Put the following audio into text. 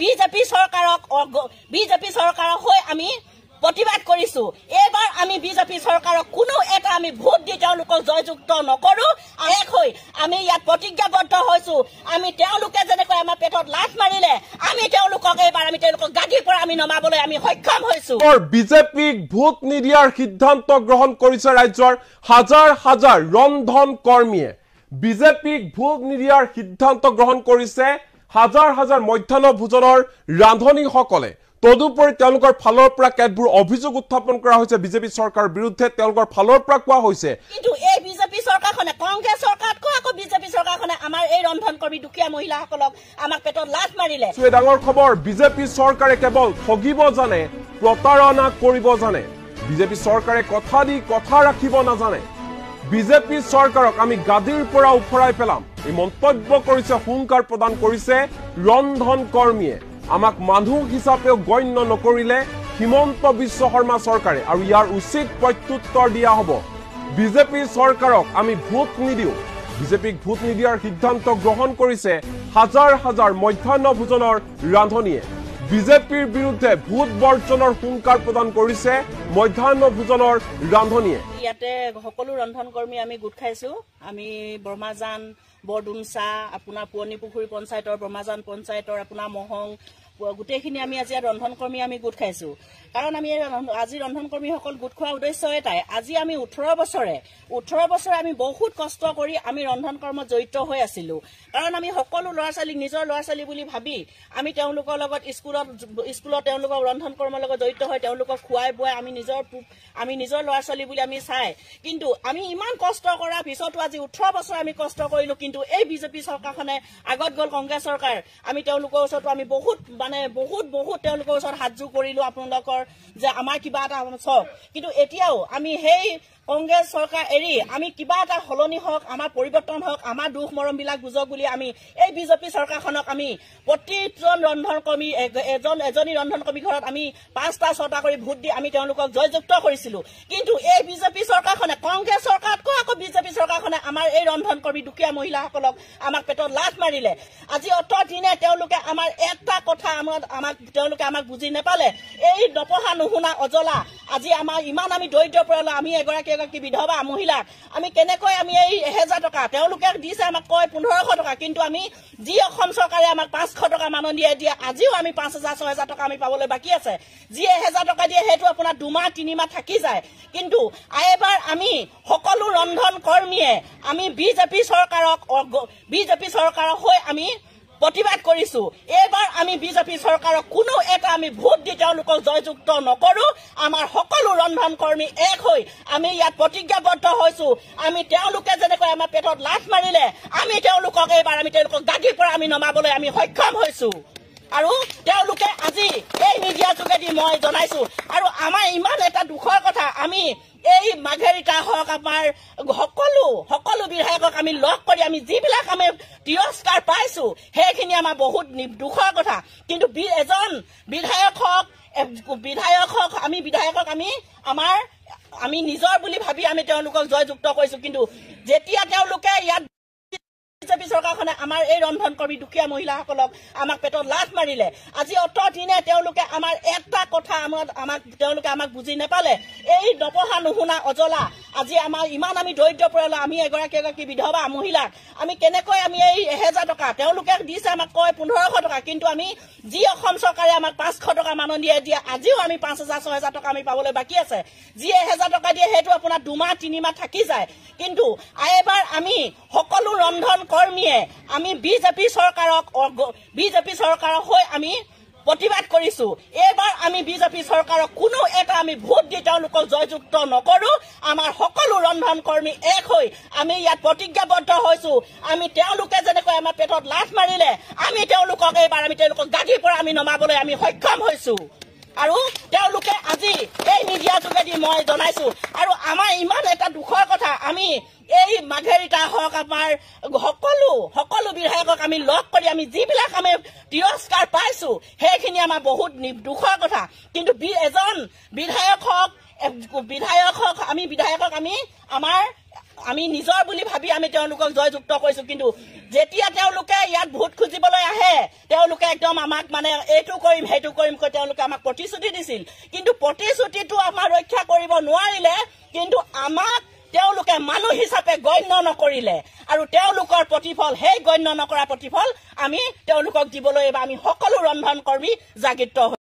BJP চৰকাৰৰ হৈ আমি প্ৰতিবাদ কৰিছো এবাৰ আমি বিজেপি চৰকাৰক কোনো এটা আমি ভোট দি তেওঁলোকক জয়যুক্ত নকৰো এক হৈ আমি ইয়াত প্ৰতিজ্ঞাবদ্ধ হৈছো আমি তেওঁলোকে যেনেকৈ আমাৰ পেটত লাঠ মাৰিলে আমি তেওঁলোকক এবাৰ আমি তেওঁলোকক গাদীৰ পৰা আমি নমাবলৈ আমি সক্ষম হৈছো বিজেপিক ভোট নিদিয়াৰ সিদ্ধান্ত গ্ৰহণ কৰিছে ৰাজ্যৰ হাজাৰ হাজাৰ ৰন্ধন কৰ্মীয়ে বিজেপিক ভোট নিদিয়াৰ সিদ্ধান্ত গ্ৰহণ কৰিছে হাজাৰ হাজাৰ মধ্যাহ্ন ভোজনৰ ৰান্ধনীসকলে তদুপৰি তেওঁলোকৰ ফালৰ পৰা কেতবোৰ অভিযোগ উত্থাপন কৰা হৈছে বিজেপি চৰকাৰৰ বিৰুদ্ধে তেওঁলোকৰ ফালৰ পৰা কোৱা হৈছে কিন্তু এই বিজেপি চৰকাৰখনে কংগ্ৰেছ চৰকাৰতকৈ আকৌ বিজেপি চৰকাৰখনে আমাৰ এই ৰন্ধন কৰ্মী দুখীয়া মহিলাসকলক আমাক পেটত লাঠ মাৰিলে ডাঙৰ খবৰ বিজেপি চৰকাৰে কেৱল ঠগিব জানে প্ৰতাৰণা কৰিব জানে বিজেপি চৰকাৰে কথা দি কথা ৰাখিব নাজানে বিজেপি চৰকাৰক আমি গাদীৰ পৰা উফৰাই পেলাম এই মন্তব্য কৰিছে হুংকাৰ প্ৰদান কৰিছে ৰন্ধন কৰ্মীয়ে আমাক মানুহ হিচাপেও গণ্য নকৰিলে হিমন্ত বিশ্ব শৰ্মা চৰকাৰে আৰু ইয়াৰ উচিত প্ৰত্যুত্তৰ দিয়া হ'ব বিজেপি চৰকাৰক আমি ভোট নিদিও বিজেপিক ভোট নিদিয়াৰ সিদ্ধান্ত গ্ৰহণ কৰিছে হাজাৰ হাজাৰ মধ্যাহ্ন ভোজনৰ ৰান্ধনীয়ে বিজেপিৰ বিৰুদ্ধে ভোট বৰ্জনৰ হুংকাৰ প্ৰদান কৰিছে মধ্যাহ্ন ভোজনৰ ৰান্ধনীয়ে ইয়াতে সকলো ৰন্ধন কৰ্মী আমি গোট খাইছো আমি ব্ৰহ্মাজান বৰডুমচা আপোনাৰ পুৰণি পুখুৰী পঞ্চায়তৰ ব্ৰহ্মাজান পঞ্চায়তৰ আপোনাৰ মহং গোটেইখিনি আমি আজি ৰন্ধন কৰ্মী আমি গোট খাইছো কাৰণ আমি আজি ৰন্ধন কৰ্মীসকল গোট খোৱাৰ উদ্দেশ্য এটাই আজি আমি 18 বছৰে আমি বহুত কষ্ট কৰি আমি ৰন্ধন কৰ্মত জড়িত হৈ আছিলো কাৰণ আমি সকলো ল'ৰা ছোৱালী নিজৰ ল'ৰা ছোৱালী বুলি ভাবি আমি তেওঁলোকৰ লগত স্কুলত তেওঁলোকৰ ৰন্ধন কৰ্মৰ লগত জড়িত হৈ তেওঁলোকক খুৱাই বুৱাই আমি নিজৰ ল'ৰা ছোৱালী বুলি আমি চাই কিন্তু আমি ইমান কষ্ট কৰাৰ পিছতো আজি 18 বছৰ আমি কষ্ট কৰিলো কিন্তু এই বিজেপি চৰকাৰখনে আগত গল কংগ্ৰেছ চৰকাৰ আমি তেওঁলোকৰ ওচৰত আমি বহুত তেওঁলোকৰ ওচৰত হাতজোৰ কৰিলো আপোনালোকৰ যে আমাৰ কিবা এটা চক কিন্তু এতিয়াও আমি সেই কংগ্ৰেছ চৰকাৰ এৰি আমি কিবা এটা হলনি হওক আমাৰ পৰিৱৰ্তন হওক আমাৰ দুখ মৰম বিলাক বুজক বুলি আমি এই বিজেপি চৰকাৰখনক আমি প্ৰতিজন ৰন্ধন কৰ্মী এজনী ৰন্ধন কৰ্মী ঘৰত আমি 5টা 6টা কৰি ভোট দি আমি তেওঁলোকক জয়যুক্ত কৰিছিলো কিন্তু এই বিজেপি চৰকাৰখনে কংগ্ৰেছ চৰকাৰতকৈ আকৌ বিজেপি চৰকাৰখনে আমাৰ এই ৰন্ধন কৰ্মী দুখীয়া মহিলাসকলক আমাক পেটত লাঠ মাৰিলে আজি অত দিনে তেওঁলোকে আমাৰ এটা কথা তেওঁলোকে আমাক বুজি নেপালে এই নপঢ়া নুশুনা অজলা আজি আমাৰ ইমান আমি দৰিদ্ৰ পৰিয়াল আমি এগৰাকী বিধৱা মহিলাক আমি কেনেকৈ আমি এই 1000 টকা তেওঁলোকে দিছে আমাক কয় 1500 টকা কিন্তু আমি যি অসম চৰকাৰে আমাক 500 টকা মাননি দিয়ে আজিও আমি 5000 6000 টকা আমি পাবলৈ বাকি আছে যি 1000 টকা দিয়ে হেতু আপোনাৰ 2 মাহ 3 মাহ থাকি যায় কিন্তু এবাৰ আমি সকলো ৰন্ধন কৰ্মীয়ে আমি বিজেপি চৰকাৰৰ হৈ আমি প্ৰতিবাদ কৰিছো এবাৰ আমি বিজেপি চৰকাৰক কোনো এটা আমি ভোট দি তেওঁলোকক জয়যুক্ত নকৰো আমাৰ সকলো ৰন্ধন কৰ্মী এক হৈ আমি ইয়াত প্ৰতিজ্ঞাবদ্ধ হৈছো আমি তেওঁলোকে যেনেকৈ আমাৰ পেটত লাঠ মাৰিলে আমি তেওঁলোকক এবাৰ আমি তেওঁলোকক গাদীৰ পৰা আমি নমাবলৈ আমি সক্ষম হৈছো আৰু তেওঁলোকে আজি এই মিডিয়া যোগেদি মই জনাইছো আৰু আমাৰ ইমান এটা দুখৰ কথা আমি এই মাঘেৰিটা হওক আমাৰ সকলো বিধায়কক আমি লগ কৰি আমি যিবিলাক আমি তিৰস্কাৰ পাইছো সেইখিনি আমাৰ বহুত দুখৰ কথা কিন্তু এজন বিধায়কক আমি নিজৰ বুলি ভাবি আমি তেওঁলোকক জয়যুক্ত কৰিছো কিন্তু যেতিয়া তেওঁলোকে ইয়াত বিজেপি চৰকাৰখনে আমাৰ এই ৰন্ধন কৰ্মী দুখীয়া মহিলাসকলক আমাক পেটত লাঠ মাৰিলে আজি অত দিনে তেওঁলোকে আমাৰ এটা কথা তেওঁলোকে আমাক বুজি নেপালে এই নপঢ়া নুশুনা অজলা আজি আমাৰ ইমান আমি দৰিদ্ৰ পৰিয়াল আমি এগৰাকী বিধৱা মহিলাক আমি কেনেকৈ আমি এই 1000 টকা তেওঁলোকে দিছে আমাক কয় 1500 টকা কিন্তু আমি যি অসম চৰকাৰে আমাক 500 টকা মাননি দিয়ে আজিও আমি 5000 6000 টকা আমি পাবলৈ বাকি আছে যি 1000 টকা দিয়ে হেতু আপোনাৰ 2 মাহ 3 মাহ থাকি যায় কিন্তু এবাৰ আমি সকলো ৰন্ধন কৰ্মীয়ে আমি বিজেপি চৰকাৰৰ হৈ আমি প্ৰতিবাদ কৰিছো এবাৰ আমি বিজেপি চৰকাৰক কোনো এটা আমি ভোট দি তেওঁলোকক জয়যুক্ত নকৰো আমাৰ সকলো ৰন্ধন কৰ্মী এক হৈ আমি ইয়াত প্ৰতিজ্ঞাবদ্ধ হৈছো আমি তেওঁলোকে যেনেকৈ আমাৰ পেটত লাঠ মাৰিলে আমি তেওঁলোকক এবাৰ আমি তেওঁলোকক গাদীৰ পৰা আমি নমাবলৈ আমি সক্ষম হৈছো আৰু তেওঁলোকে আজি এই মিডিয়া যোগেদি মই জনাইছো আৰু আমাৰ ইমান এটা দুখৰ কথা আমি এই মাঘেৰিটা হওক আমাৰ সকলো বিধায়কক আমি লগ কৰি আমি যিবিলাক আমি তিৰস্কাৰ পাইছো সেইখিনি আমাৰ বহুত দুখৰ কথা কিন্তু এজন বিধায়কক আমি আমি নিজৰ বুলি ভাবি আমি তেওঁলোকক জয়যুক্ত কৰিছো কিন্তু যেতিয়া তেওঁলোকে ইয়াত ভোট খুজিবলৈ আহে তেওঁলোকে একদম আমাক মানে এইটো কৰিম সেইটো কৰিম কৈ তেওঁলোকে আমাক প্ৰতিশ্ৰুতি দিছিল কিন্তু প্ৰতিশ্ৰুতিটো আমাৰ ৰক্ষা কৰিব নোৱাৰিলে কিন্তু আমাক তেওঁলোকে মানুহ হিচাপে গণ্য নকৰিলে আৰু তেওঁলোকৰ প্ৰতিফল সেই গণ্য নকৰা প্ৰতিফল আমি তেওঁলোকক দিবলৈ আমি সকলো ৰন্ধন কৰ্মী জাগৃত